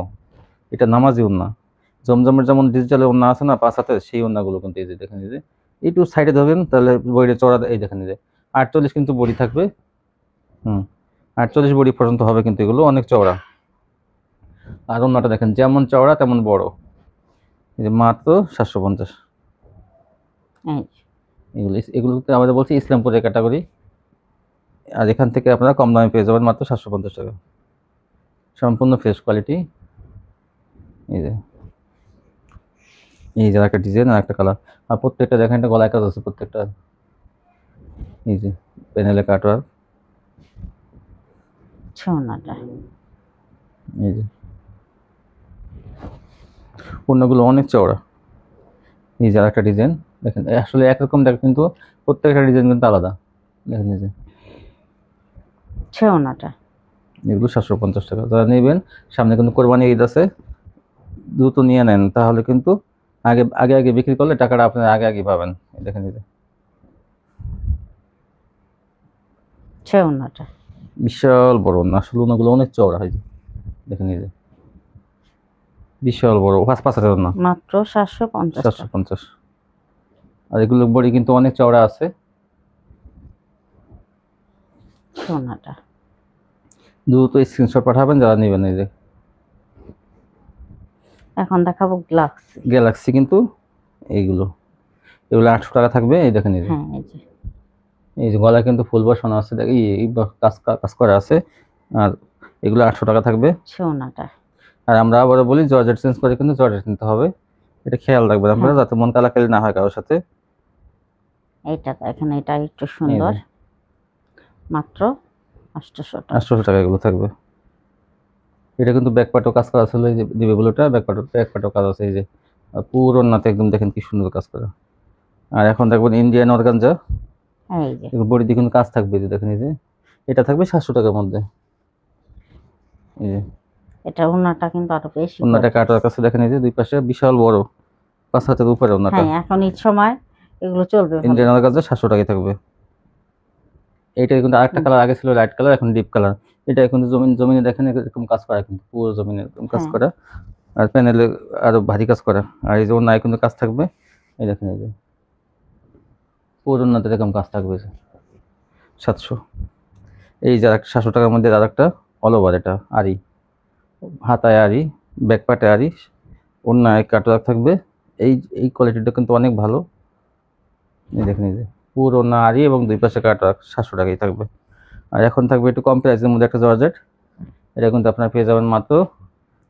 S1: এটা নামাজি ওন্না, জমজমের যেমন ডিজিটাল ওন্না আছে না 5 হাতে, সেই ওন্নাগুলো কিন্তু এই যে দেখেন, এই যে একটু সাইডে ধরবেন তাহলে বডির চওড়া এই দেখেন, এই যে 48 কিন্তু বডি থাকবে। 48 বডি পর্যন্ত হবে কিন্তু, এগুলো অনেক চওড়া। আর ওন্নাটা দেখেন যেমন চওড়া তেমন বড়। এই যে মাত্র 750। এগুলোতে আমাদের বলছি ইসলামপুরের ক্যাটাগরি। আর এখান থেকে আপনারা কম দামে পেয়ে যাবেন মাত্র 750 টাকা, সম্পূর্ণ ফ্রেশ কোয়ালিটি। এই যে একটা ডিজাইন আর একটা কালার, আর প্রত্যেকটা দেখেন একটা গলায় কাজ আছে প্রত্যেকটা। এই যে প্যানেলে কাটওয়ার্ক। এই যে ওন্নাগুলো অনেক চওড়া। এই যে একটা ডিজাইন দেখেন, আসলে একরকম দেখেন কিন্তু প্রত্যেকটা ডিজাইন কিন্তু আলাদা। দেখেন এই যে এগুলো 750 টাকা। যারা নেবেন, সামনে কিন্তু কোরবানি ঈদ আছে, দ্রুত নিয়ে নেন, তাহলে কিন্তু আগে আগে আগে বিক্রি করলে টাকাটা আপনারা আগে আগে পাবেন। দেখেন এই যে বিশাল বড় ওন্না, আসলে ওন্নাগুলো অনেক চওড়া হয়। দেখেন এই যে বিশাল বড় 5 হাজার ওন্না,
S2: মাত্র 750।
S1: আর এগুলো বডি কিন্তু অনেক চওড়া আছে। দ্রুত স্ক্রিনশট পাঠাবেন যারা নেবেন। এই যে
S2: এখন দেখাবো
S1: গ্যালাক্সি, কিন্তু এগুলো 800 টাকা থাকবে। এই দেখেন এই যে এই যে গলায় কিন্তু ফুল বসানো আছে, এই কাজ করা আছে, আর এগুলো 800 টাকা থাকবে। আর আমরা আবারও বলি, জর্জেট চেঞ্জ করে কিন্তু জর্জেট নিতে হবে, এটা খেয়াল রাখবেন আপনারা, যাতে মন কালাকালি না হয় কারোর সাথে।
S2: এইটা দেখেন, এটা একটু সুন্দর, মাত্র 800
S1: টাকা এগুলো থাকবে। এটা কিন্তু ব্যাক পার্টও কাজ করা ছিল, এই যে দিবে ব্লুটা ব্যাক পার্টও কাজ আছে। এই যে পুরো নাতে একদম দেখেন কি সুন্দর কাজ করা। আর এখন দেখবেন ইন্ডিয়ান অর্গানজা,
S2: এই যে
S1: বডিতে কিন্তু কাজ থাকবে। এই যে দেখেন, এই যে এটা থাকবে 700 টাকার মধ্যে। এই যে
S2: এটা ওন্নাটা কিন্তু আরো বেশি,
S1: ওন্নাটা কাটার কাছে দেখেন, এই যে দুই পাশে বিশাল বড় 5 হাতের উপরে ওন্নাটা।
S2: এখন ঈদ সময় এগুলো চলবে।
S1: ইন্ডিয়ান অর্গানজা 700 টাকায় থাকবে। এইটা কিন্তু আরেকটা কালার আগে ছিল লাইট কালার, এখন ডিপ কালার। এটা কিন্তু জমিনে দেখেন এরকম কাজ করা, কিন্তু পুরো জমিনে এরকম কাজ করা, আর প্যানেলে আরো ভারী কাজ করা। আর এই যে ওন্নায় কিন্তু কাজ থাকবে। এই দেখেন, এই যে পুরো ওন্নাতে এরকম কাজ থাকবে 700। এই যে আরেকটা 700 টাকার মধ্যে আরেকটা অল ওভার, এটা আরি, হাতায় আরি, ব্যাক পার্টে আরি, ওন্নায় কাটওয়ার্ক থাকবে। এই কোয়ালিটিটা কিন্তু অনেক ভালো। এই দেখেন, এই যে পুরো ওন্না আরি এবং দুই পাশে কাটওয়ার্ক, 700 টাকাই থাকবে। আর এখন থাকবে একটু কম প্রাইসের মধ্যে একটা জর্জেট, এটা কিন্তু আপনারা পেয়ে যাবেন মাত্র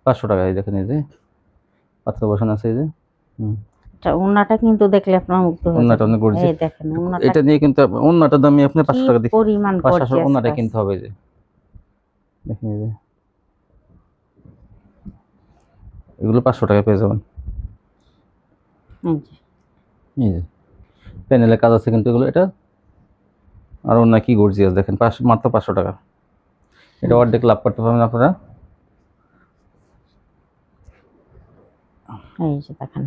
S1: 500 টাকায়। দেখেন এই যে পাথর বসানো আছে। এই যে
S2: ওন্নাটা কিন্তু দেখলে আপনার মুগ্ধ হয়ে
S1: ওন্নাটা অনেক গর্জিয়াস।
S2: এই দেখেন ওন্নাটা,
S1: এটা নিয়ে কিন্তু ওন্নাটার দামই আপনি 500 টাকা দিয়ে
S2: পরিমাণ গর্জিয়াস
S1: ওন্নাটা কিনতে হবে। যে দেখেন, এই যে এগুলো 500 টাকা পেয়ে যাবেন। এই যে প্যানেলে কাজ আছে কিন্তু এগুলো, এটা আর ওন্না কি গর্জিয়াস দেখেন, মাত্র 500 টাকা। এটা অর্ধেক লাভ করতে পারবেন আপনারা।
S2: এই যে দেখেন,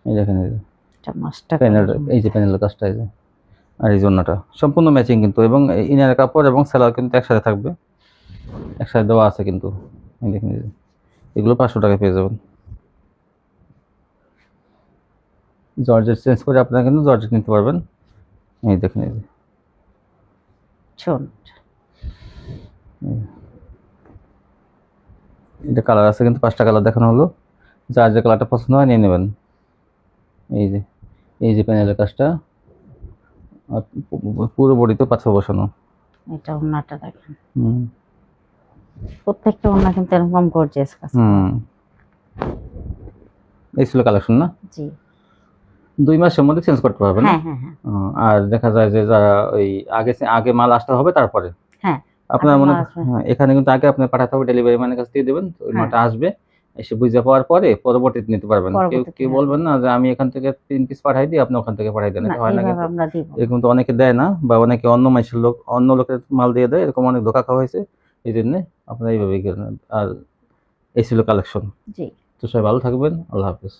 S1: এই দেখেন, এই যে
S2: এটা মাস্টার
S1: প্যানেল, এই যে প্যানেলের কাজটা, এই যে আর এই জন্যটা সম্পূর্ণ ম্যাচিং কিন্তু, এবং ইনার কাপড় এবং সেলার কিন্তু একসাথে থাকবে, একসাথে দেওয়া আছে কিন্তু। এই দেখেন, এই যে এগুলো 500 টাকায় পেয়ে যাবেন। জর্জেট চেঞ্জ করে আপনারা কিন্তু জর্জেট নিতে পারবেন। এই দেখেন, এই যে এটা কালার আছে কিন্তু 5টা কালার দেখানো হলো, যার যে কালারটা পছন্দ হয় নিয়ে নেবেন। এই যে প্যানেলের কাজটা, পুরো বডিতে পাথর বসানো।
S2: এটা ওন্নাটা দেখেন, প্রত্যেকটা ওন্না কিন্তু এরকম গর্জিয়াস কাজ।
S1: এই ছিল কালেকশন না?
S2: জি,
S1: 2 মাসের মধ্যে চেঞ্জ করতে পারবেন। আর দেখা যায় যে যারা ওই আগে মাল আসতে হবে, তারপরে আপনার মনে এখানে কিন্তু আগে আপনি পাঠাতে হবে, ডেলিভারি ম্যানের কাছে দিয়ে দেবেন, ওই মালটা আসবে, এসে বুঝে পাওয়ার পরে পরবর্তীতে নিতে পারবেন। কেউ বলবেন না যে আমি এখান থেকে 3 পিস পাঠাই দিই, আপনি ওখান থেকে পাঠাই দেন, এটা হয় না কিন্তু। এরকম তো অনেকে দেয় না, বা অনেকে অন্য লোকের মাল দিয়ে দেয়, এরকম অনেক ধোঁকা খাওয়া হয়েছে। এই জন্য আপনারা এইভাবেই করেন। আর এই ছিল কালেকশন। তো সবাই ভালো থাকবেন, আল্লাহ হাফেজ।